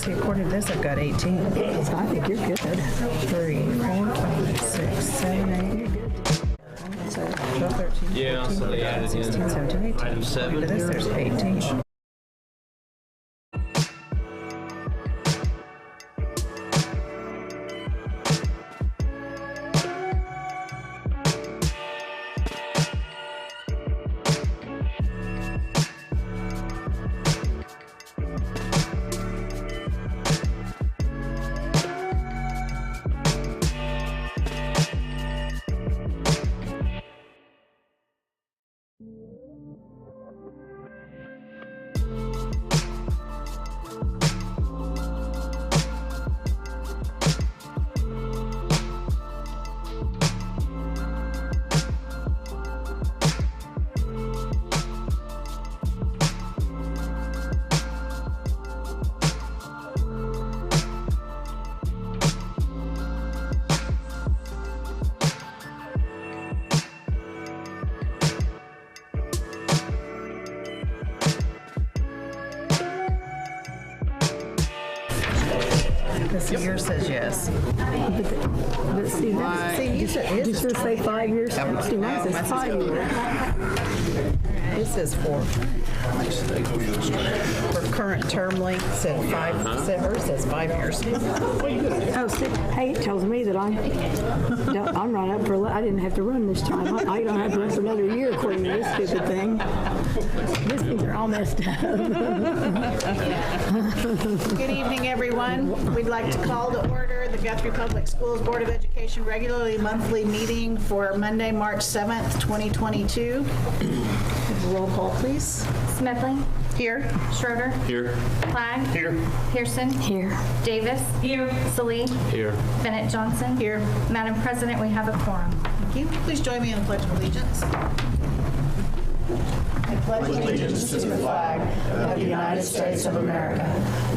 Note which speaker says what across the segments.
Speaker 1: See, according to this, I've got 18.
Speaker 2: I think you're good.
Speaker 1: 3, 4, 5, 6, 7, 8. So 12, 13,
Speaker 3: Yeah,
Speaker 1: 14,
Speaker 3: so they
Speaker 1: 15,
Speaker 3: added
Speaker 1: 16,
Speaker 3: in
Speaker 1: 17, 18.
Speaker 3: item 7.
Speaker 1: According to this, there's 18. This year says yes.
Speaker 2: But see,
Speaker 1: See, you said
Speaker 2: does yours say 5 years? See, mine says 5 years.
Speaker 1: This is for current term length, said 5, said hers says 5 years.
Speaker 2: Oh, see, hey, it tells me that I'm not up for, I didn't have to run this time. I don't have to run for another year according to this stupid thing. This means they're all messed up.
Speaker 4: Good evening, everyone. We'd like to call to order the Guthrie Public Schools Board of Education regularly monthly meeting for Monday, March 7th, 2022. Roll call, please.
Speaker 5: Smedley.
Speaker 4: Here.
Speaker 5: Schroeder.
Speaker 3: Here.
Speaker 5: Flagg.
Speaker 3: Here.
Speaker 5: Pearson.
Speaker 2: Here.
Speaker 5: Davis. Here. Salee.
Speaker 3: Here.
Speaker 5: Bennett Johnson.
Speaker 4: Here.
Speaker 5: Madam President, we have a quorum.
Speaker 4: Thank you. Please join me in the Pledge of Allegiance. I pledge allegiance to the flag of the United States of America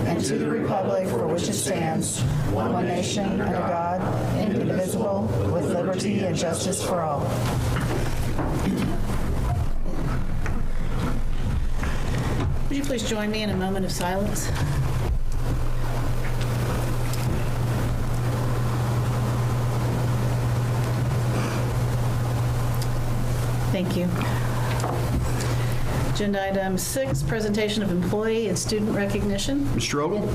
Speaker 4: and to the republic for which it stands, one nation, under God, indivisible, with liberty and justice for all. Would you please join me in a moment of silence? Thank you. Agenda item 6, presentation of employee and student recognition.
Speaker 6: Mr. Ogle?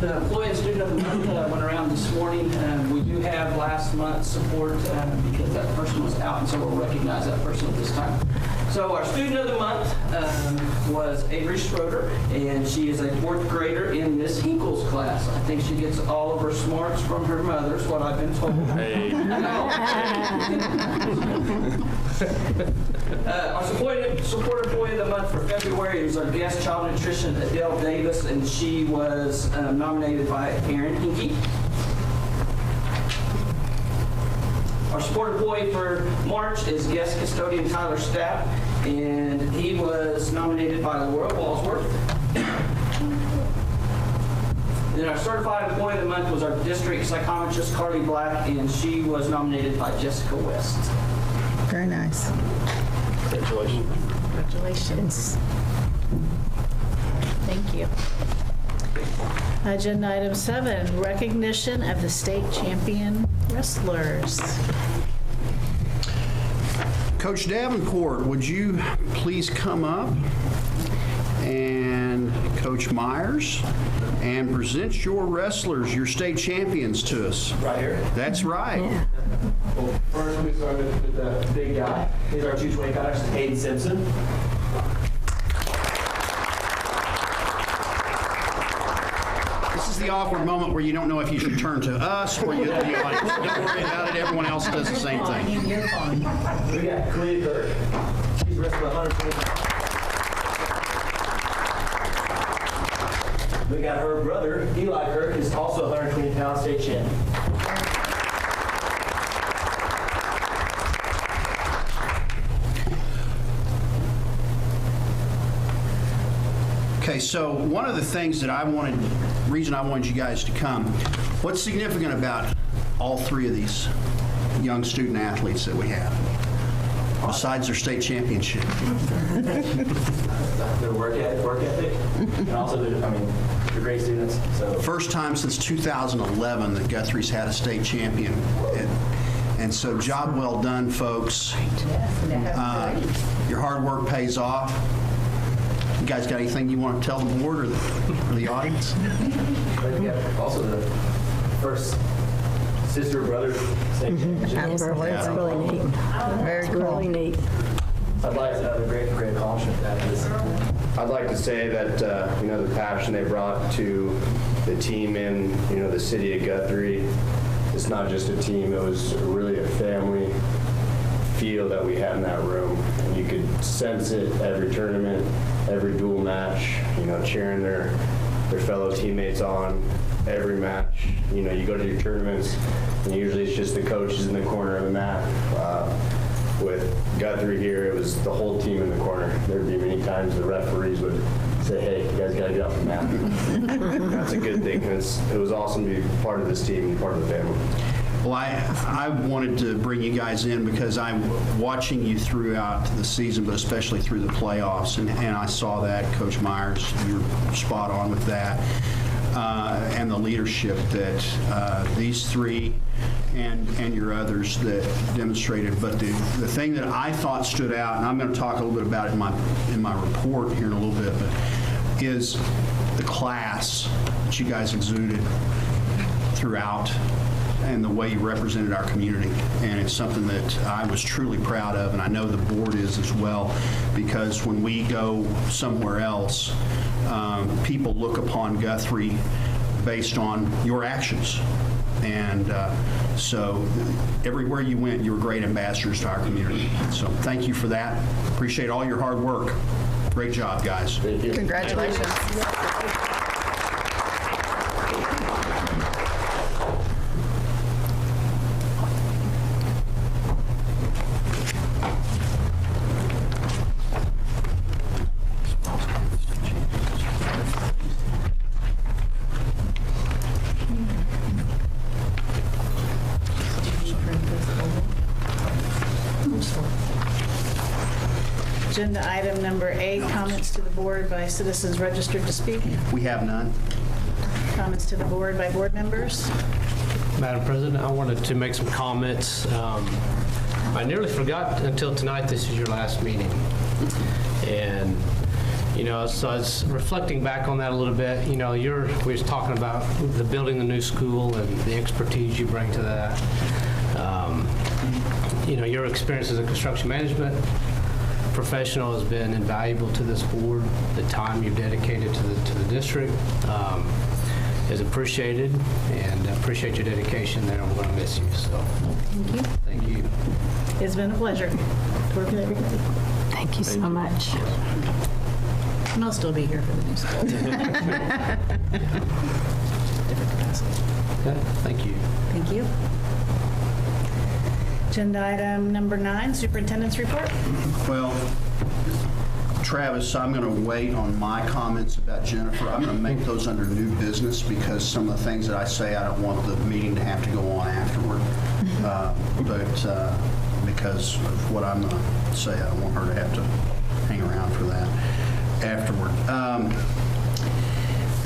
Speaker 7: The employee and student of the month went around this morning. We do have last month's support because that person was out, and so we'll recognize that person at this time. So our student of the month was Avery Schroeder, and she is a 4th grader in Miss Hinkle's class. I think she gets all of her smarts from her mother, is what I've been told.
Speaker 3: Hey.
Speaker 7: Our support employee of the month for February is our guest child nutrition, Adele Davis, and she was nominated by Aaron Hinkie. Our support employee for March is guest custodian Tyler Stapp, and he was nominated by Laura Walsworth. Then our certified employee of the month was our district psychometrist Carly Black, and she was nominated by Jessica West.
Speaker 1: Very nice.
Speaker 3: Congratulations.
Speaker 4: Congratulations. Thank you. Agenda item 7, recognition of the state champion wrestlers.
Speaker 6: Coach Davenport, would you please come up, and Coach Myers, and present your wrestlers, your state champions to us?
Speaker 8: Right here.
Speaker 6: That's right.
Speaker 2: Yeah.
Speaker 8: Well, first we start with the big guy. He's our 220 pounder, Hayden Simpson.
Speaker 6: This is the awkward moment where you don't know if you should turn to us or you like, don't worry about it, everyone else does the same thing.
Speaker 8: We got Clea Kirk. She's wrestled 120 pounds. We got her brother, Eli Kirk, is also 120 pound state champion.
Speaker 6: Okay, so one of the things that reason I wanted you guys to come, what's significant about all 3 of these young student athletes that we have? besides their state championship?
Speaker 8: Their work ethic, and also they're great students. So
Speaker 6: First time since 2011 that Guthrie's had a state champion. And so job well done, folks. Your hard work pays off. You guys got anything you want to tell the board or the audience?
Speaker 8: also the first sister-brother state championship.
Speaker 2: Absolutely. It's really neat.
Speaker 4: Very
Speaker 2: It's really neat.
Speaker 8: I'd like to have a great accomplishment out of this.
Speaker 3: I'd like to say that, the passion they brought to the team in, the city of Guthrie, it's not just a team, it was really a family feel that we had in that room. And you could sense it every tournament, every dual match, cheering their fellow teammates on every match. You go to your tournaments, and usually it's just the coaches in the corner of the mat. With Guthrie here, it was the whole team in the corner. There'd be many times the referees would say, hey, you guys got to get off the mat. That's a good thing. It was awesome to be part of this team and part of the family.
Speaker 6: Well, I wanted to bring you guys in because I'm watching you throughout the season, but especially through the playoffs, and I saw that, Coach Myers, you're spot on with that, and the leadership that these three and your others that demonstrated. But the thing that I thought stood out, and I'm going to talk a little bit about it in my report here in a little bit, but is the class that you guys exuded throughout and the way you represented our community. And it's something that I was truly proud of, and I know the board is as well, because when we go somewhere else, people look upon Guthrie based on your actions. And so everywhere you went, you were great ambassadors to our community. So thank you for that. Appreciate all your hard work. Great job, guys.
Speaker 3: Thank you.
Speaker 4: Congratulations.
Speaker 9: Agenda item number 8, comments to the board by citizens registered to speak.
Speaker 6: We have none.
Speaker 9: Comments to the board by board members.
Speaker 10: Madam President, I wanted to make some comments. I nearly forgot until tonight this is your last meeting. And, so I was reflecting back on that a little bit. We was talking about building the new school and the expertise you bring to that. Your experience as a construction management professional has been invaluable to this board. The time you've dedicated to the district is appreciated, and I appreciate your dedication there. I'm going to miss you. So
Speaker 9: Thank you.
Speaker 10: thank you.
Speaker 9: It's been a pleasure to work with everybody.
Speaker 2: Thank you so much.
Speaker 9: And I'll still be here for the new school. Different capacity.
Speaker 10: Okay, thank you.
Speaker 9: Thank you. Agenda item number 9, superintendent's report.
Speaker 6: Well, Travis, I'm going to wait on my comments about Jennifer. I'm going to make those under new business because some of the things that I say, I don't want the meeting to have to go on afterward. But because of what I'm going to say, I don't want her to have to hang around for that afterward.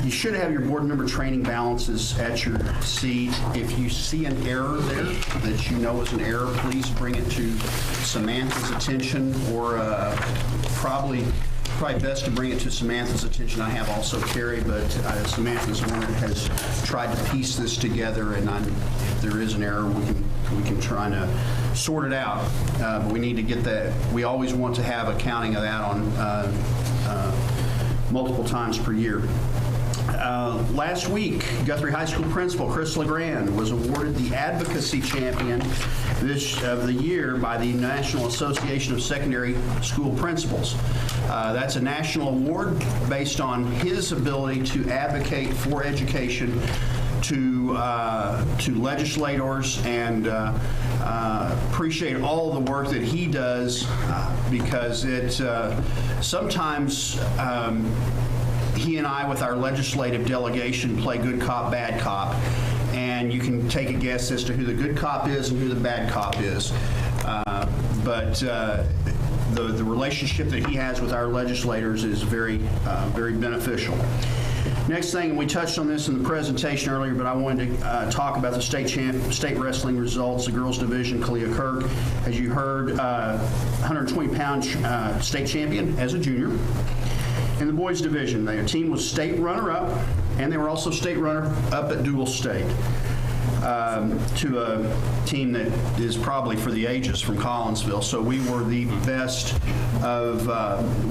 Speaker 6: You should have your board member training balances at your seat. If you see an error there that you know is an error, please bring it to Samantha's attention, or probably best to bring it to Samantha's attention. I have also Carrie, but Samantha's the one that has tried to piece this together, and if there is an error, we can try to sort it out. But we need to get that. We always want to have accounting of that on multiple times per year. Last week, Guthrie High School Principal Chris LeGrand was awarded the Advocacy Champion of the Year by the National Association of Secondary School Principals. That's a national award based on his ability to advocate for education to legislators, and appreciate all the work that he does because it sometimes he and I, with our legislative delegation, play good cop, bad cop, and you can take a guess as to who the good cop is and who the bad cop is. But the relationship that he has with our legislators is very beneficial. Next thing, and we touched on this in the presentation earlier, but I wanted to talk about the state wrestling results. The girls division, Kalia Kirk, as you heard, 120-pound state champion as a junior. In the boys division, their team was state runner-up, and they were also state runner-up at dual state. To a team that is probably for the ages from Collinsville. So we were the best of,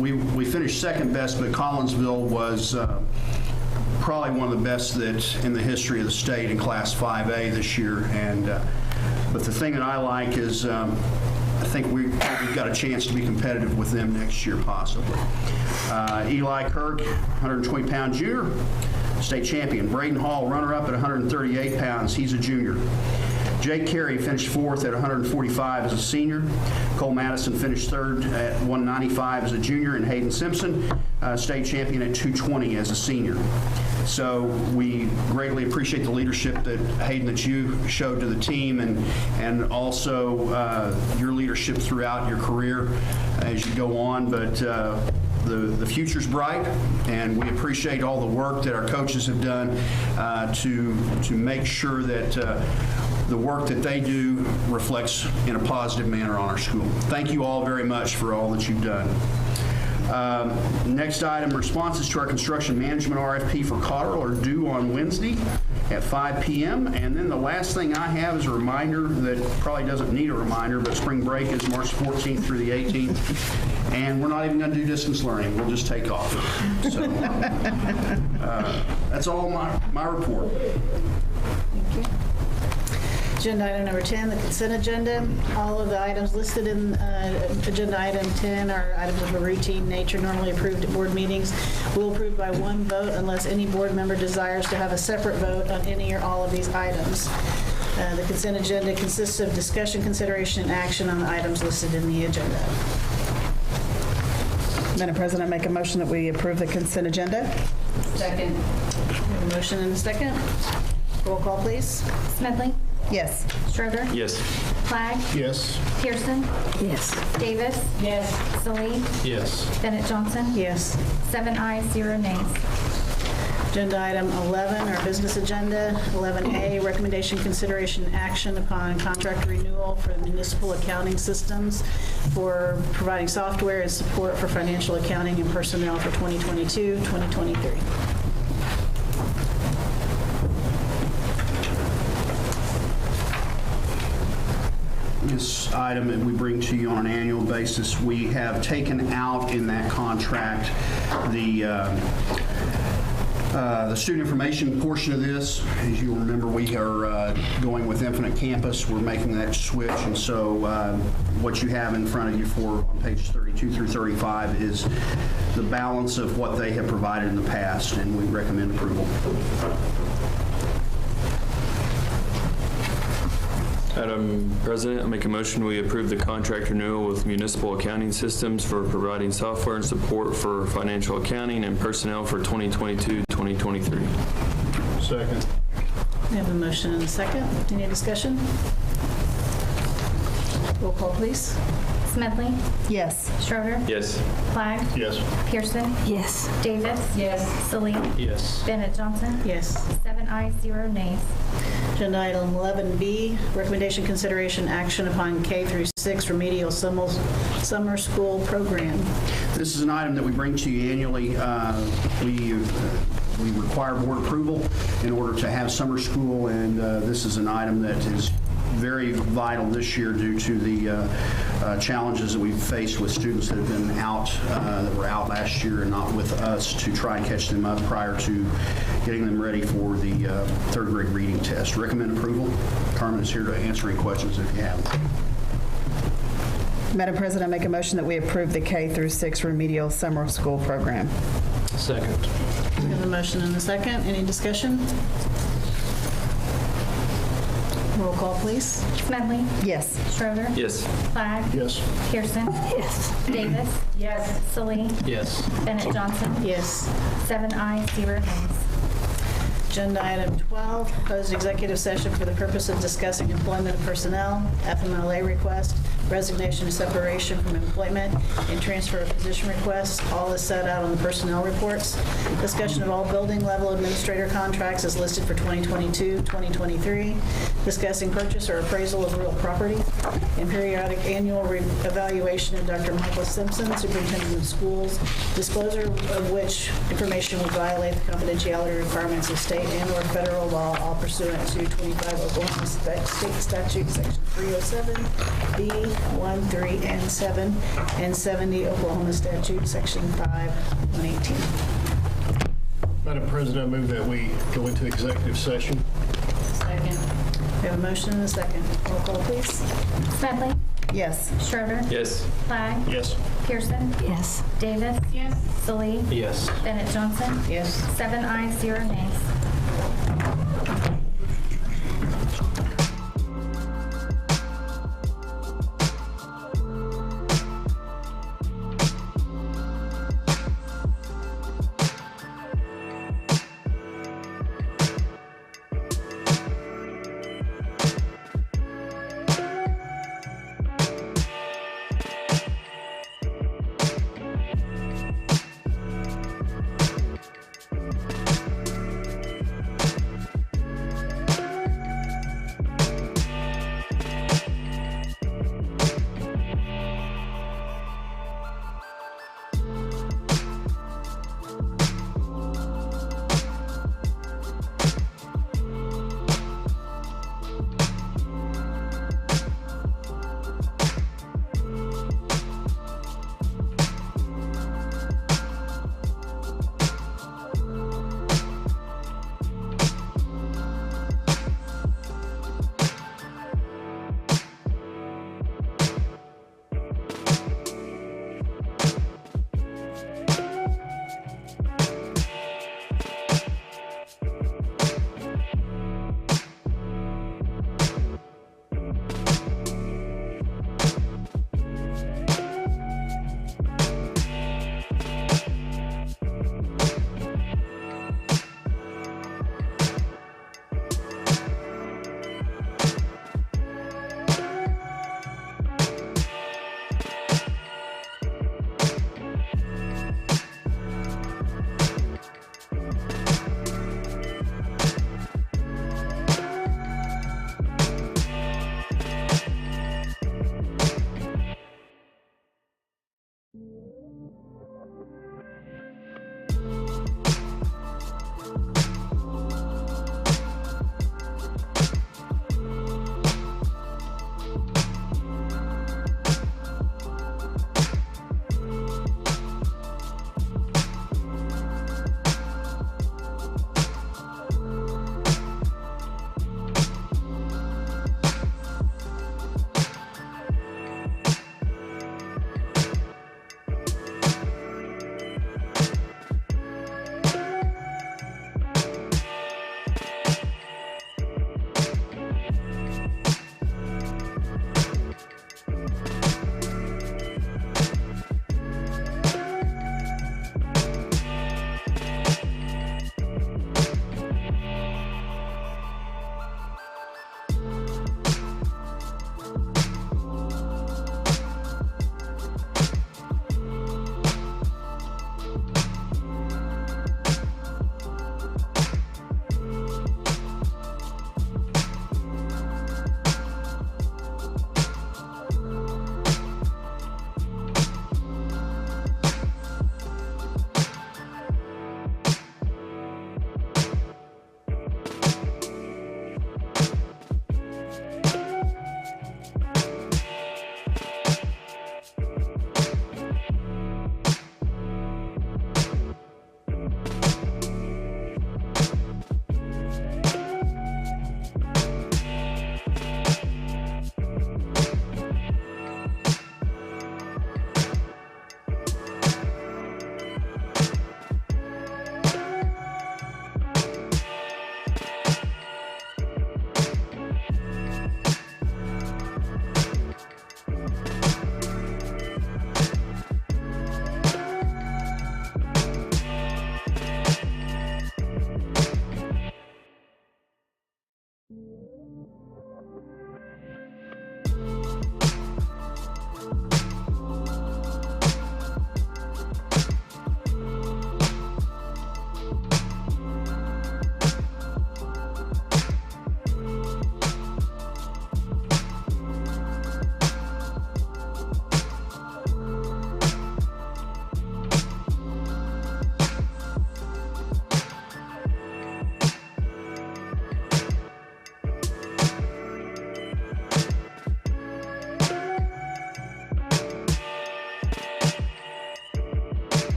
Speaker 6: we finished second best, but Collinsville was probably one of the best that in the history of the state in Class 5A this year. And but the thing that I like is I think we've got a chance to be competitive with them next year, possibly. Eli Kirk, 120-pound junior, state champion. Braden Hall, runner-up at 138 pounds. He's a junior. Jake Carey finished fourth at 145 as a senior. Cole Madison finished third at 195 as a junior. And Hayden Simpson, state champion at 220 as a senior. So we greatly appreciate the leadership that, Hayden, that you showed to the team, and also your leadership throughout your career as you go on. But the future's bright, and we appreciate all the work that our coaches have done to make sure that the work that they do reflects in a positive manner on our school. Thank you all very much for all that you've done. Next item, responses to our construction management RFP for Cotterell are due on Wednesday at 5 p.m. And then the last thing I have is a reminder that probably doesn't need a reminder, but spring break is March 14th through the 18th. And we're not even going to do distance learning. We'll just take off. So that's all my report.
Speaker 9: Thank you. Agenda item number 10, the consent agenda. All of the items listed in agenda item 10 are items of a routine nature normally approved at board meetings. We'll approve by one vote unless any board member desires to have a separate vote on any or all of these items. The consent agenda consists of discussion, consideration, and action on the items listed in the agenda.
Speaker 4: Madam President, I make a motion that we approve the consent agenda.
Speaker 9: Second. We have a motion and a second. Roll call, please.
Speaker 5: Smedley?
Speaker 4: Yes.
Speaker 5: Schroeder?
Speaker 8: Yes.
Speaker 5: Flagg?
Speaker 6: Yes.
Speaker 5: Pearson?
Speaker 2: Yes.
Speaker 5: Davis?
Speaker 9: Yes.
Speaker 5: Salee?
Speaker 10: Yes.
Speaker 5: Bennett Johnson?
Speaker 9: Yes.
Speaker 5: 7 ayes, 0 nays.
Speaker 9: Agenda item 11, our business agenda. 11A, recommendation, consideration, action upon contract renewal for municipal accounting systems for providing software and support for financial accounting and personnel for 2022-2023.
Speaker 6: This item that we bring to you on an annual basis, we have taken out in that contract the student information portion of this. As you'll remember, we are going with Infinite Campus. We're making that switch, and so what you have in front of you on pages 32 through 35 is the balance of what they have provided in the past, and we recommend approval.
Speaker 8: Madam President, I make a motion we approve the contract renewal with Municipal Accounting Systems for providing software and support for financial accounting and personnel for 2022-2023.
Speaker 6: Second.
Speaker 9: We have a motion and a second. Any discussion? Roll call, please.
Speaker 5: Smedley?
Speaker 4: Yes.
Speaker 5: Schroeder?
Speaker 8: Yes.
Speaker 5: Flagg?
Speaker 6: Yes.
Speaker 5: Pearson?
Speaker 2: Yes.
Speaker 5: Davis?
Speaker 9: Yes.
Speaker 5: Salee?
Speaker 10: Yes.
Speaker 5: Bennett Johnson?
Speaker 9: Yes.
Speaker 5: 7 ayes, 0 nays.
Speaker 9: Agenda item 11B, recommendation, consideration, action upon K through 6 remedial summer school program.
Speaker 6: This is an item that we bring to you annually. We require board approval in order to have summer school, and this is an item that is very vital this year due to the challenges that we've faced with students that have been out, that were out last year and not with us, to try and catch them up prior to getting them ready for the third grade reading test. Recommend approval. Carmen is here to answer any questions if you have.
Speaker 4: Madam President, I make a motion that we approve the K through 6 remedial summer school program.
Speaker 10: Second.
Speaker 9: We have a motion and a second. Any discussion? Roll call, please.
Speaker 5: Smedley?
Speaker 4: Yes.
Speaker 5: Schroeder?
Speaker 8: Yes.
Speaker 5: Flagg?
Speaker 6: Yes.
Speaker 5: Pearson?
Speaker 2: Yes.
Speaker 5: Davis?
Speaker 9: Yes.
Speaker 5: Salee?
Speaker 10: Yes.
Speaker 5: Bennett Johnson?
Speaker 9: Yes.
Speaker 5: 7 ayes, 0 nays.
Speaker 9: Agenda item 12, proposed executive session for the purpose of discussing employment of personnel, FMLA request, resignation and separation from employment, and transfer of position requests. All is set out on the personnel reports. Discussion of all building level administrator contracts is listed for 2022, 2023. Discussing purchase or appraisal of real property, and periodic annual evaluation of Dr. Michael Simpson, Superintendent of Schools, disclosure of which information would violate the confidentiality requirements of state and/or federal law, all pursuant to 25 Oklahoma State Statute, Section 307, B, 1, 3, and 7, and 70 Oklahoma Statute, Section 5, 118.
Speaker 11: Madam President, I move that we go into executive session.
Speaker 9: Second. We have a motion and a second. Roll call, please.
Speaker 5: Smedley?
Speaker 4: Yes.
Speaker 5: Schroeder?
Speaker 8: Yes.
Speaker 5: Flagg?
Speaker 11: Yes.
Speaker 5: Pearson?
Speaker 2: Yes.
Speaker 5: Davis? Yes. Salee?
Speaker 10: Yes.
Speaker 5: Bennett Johnson?
Speaker 9: Yes.
Speaker 5: 7 ayes, 0 nays.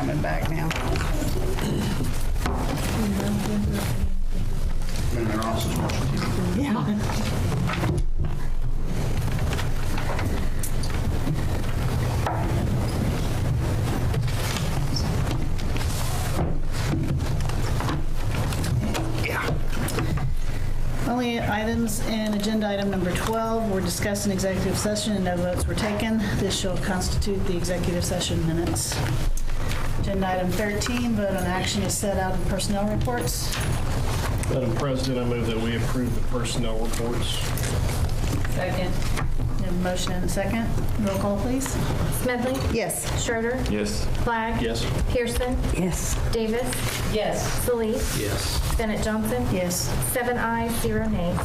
Speaker 4: coming back now.
Speaker 6: In their offices watching TV.
Speaker 4: Yeah.
Speaker 9: Only items in agenda item number 12 were discussed in executive session and no votes were taken. This shall constitute the executive session minutes. Agenda item 13, vote on action is set out in personnel reports.
Speaker 11: Madam President, I move that we approve the personnel reports.
Speaker 9: Second. We have a motion and a second. Roll call, please.
Speaker 5: Smedley?
Speaker 4: Yes.
Speaker 5: Schroeder?
Speaker 8: Yes.
Speaker 5: Flagg?
Speaker 11: Yes.
Speaker 5: Pearson?
Speaker 2: Yes.
Speaker 5: Davis?
Speaker 9: Yes.
Speaker 5: Salee?
Speaker 10: Yes.
Speaker 5: Bennett Johnson?
Speaker 9: Yes.
Speaker 5: 7 ayes, 0 nays.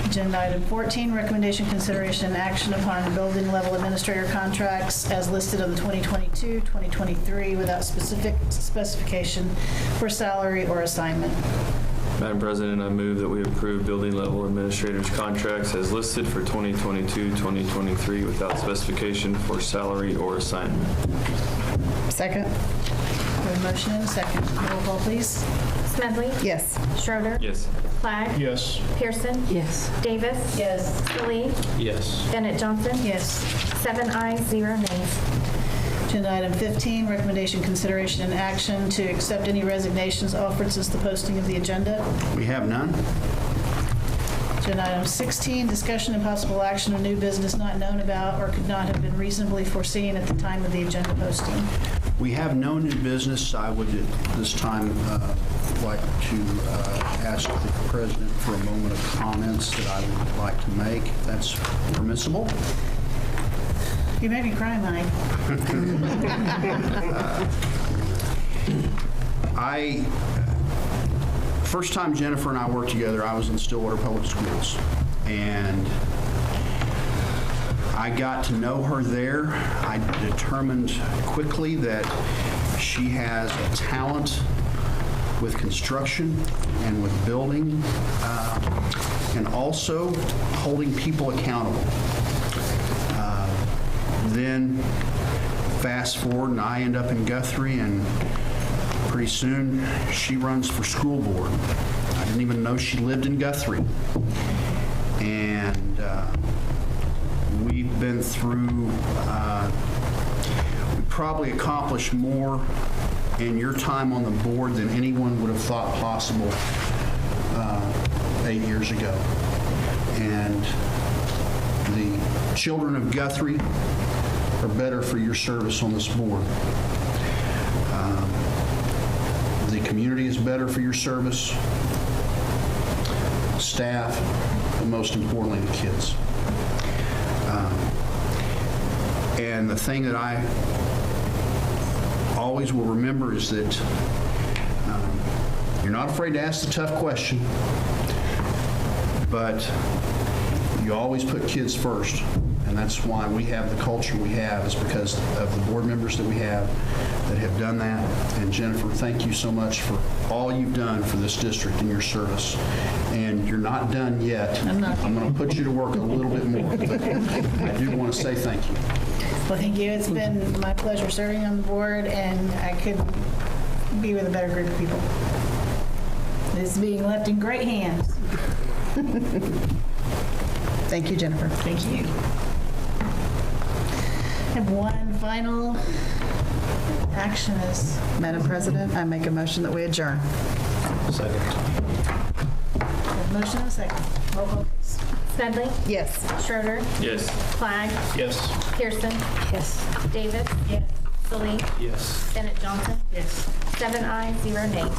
Speaker 9: Agenda item 14, recommendation, consideration, and action upon the building level administrator contracts as listed on the 2022-2023 without specific specification for salary or assignment.
Speaker 8: Madam President, I move that we approve building level administrators' contracts as listed for 2022-2023 without specification for salary or assignment.
Speaker 4: Second?
Speaker 9: We have a motion and a second. Roll call, please.
Speaker 5: Smedley?
Speaker 4: Yes.
Speaker 5: Schroeder?
Speaker 8: Yes.
Speaker 5: Flagg?
Speaker 11: Yes.
Speaker 5: Pearson?
Speaker 2: Yes.
Speaker 5: Davis?
Speaker 9: Yes.
Speaker 5: Salee?
Speaker 10: Yes.
Speaker 5: Bennett Johnson?
Speaker 9: Yes.
Speaker 5: 7 ayes, 0 nays.
Speaker 9: Agenda item 15, recommendation, consideration, and action to accept any resignations offered since the posting of the agenda.
Speaker 6: We have none.
Speaker 9: Agenda item 16, discussion and possible action on new business not known about or could not have been reasonably foreseen at the time of the agenda posting.
Speaker 6: We have no new business. I would at this time like to ask the President for a moment of comments that I would like to make, if that's permissible.
Speaker 9: You made me cry, Mike.
Speaker 6: First time Jennifer and I worked together, I was in Stillwater Public Schools. And I got to know her there. I determined quickly that she has a talent with construction and with building, and also holding people accountable. Then fast forward and I end up in Guthrie, and pretty soon she runs for school board. I didn't even know she lived in Guthrie. And we've been through, we probably accomplished more in your time on the board than anyone would have thought possible 8 years ago. And the children of Guthrie are better for your service on this board. The community is better for your service, staff, but most importantly, the kids. And the thing that I always will remember is that you're not afraid to ask the tough question, but you always put kids first. And that's why we have the culture we have, is because of the board members that we have that have done that. And Jennifer, thank you so much for all you've done for this district in your service. And you're not done yet. I'm going to put you to work a little bit more. But I do want to say thank you.
Speaker 9: Well, thank you. It's been my pleasure serving on the board, and I couldn't be with a better group of people. This is being left in great hands.
Speaker 4: Thank you, Jennifer.
Speaker 9: Thank you. I have one final action is...
Speaker 4: Madam President, I make a motion that we adjourn.
Speaker 10: Second.
Speaker 9: Motion and a second. Roll call, please.
Speaker 5: Smedley?
Speaker 4: Yes.
Speaker 5: Schroeder?
Speaker 8: Yes.
Speaker 5: Flagg?
Speaker 11: Yes.
Speaker 5: Pearson?
Speaker 2: Yes.
Speaker 5: Davis?
Speaker 9: Yes.
Speaker 5: Salee?
Speaker 10: Yes.
Speaker 5: Bennett Johnson?
Speaker 9: Yes.
Speaker 5: 7 ayes, 0 nays.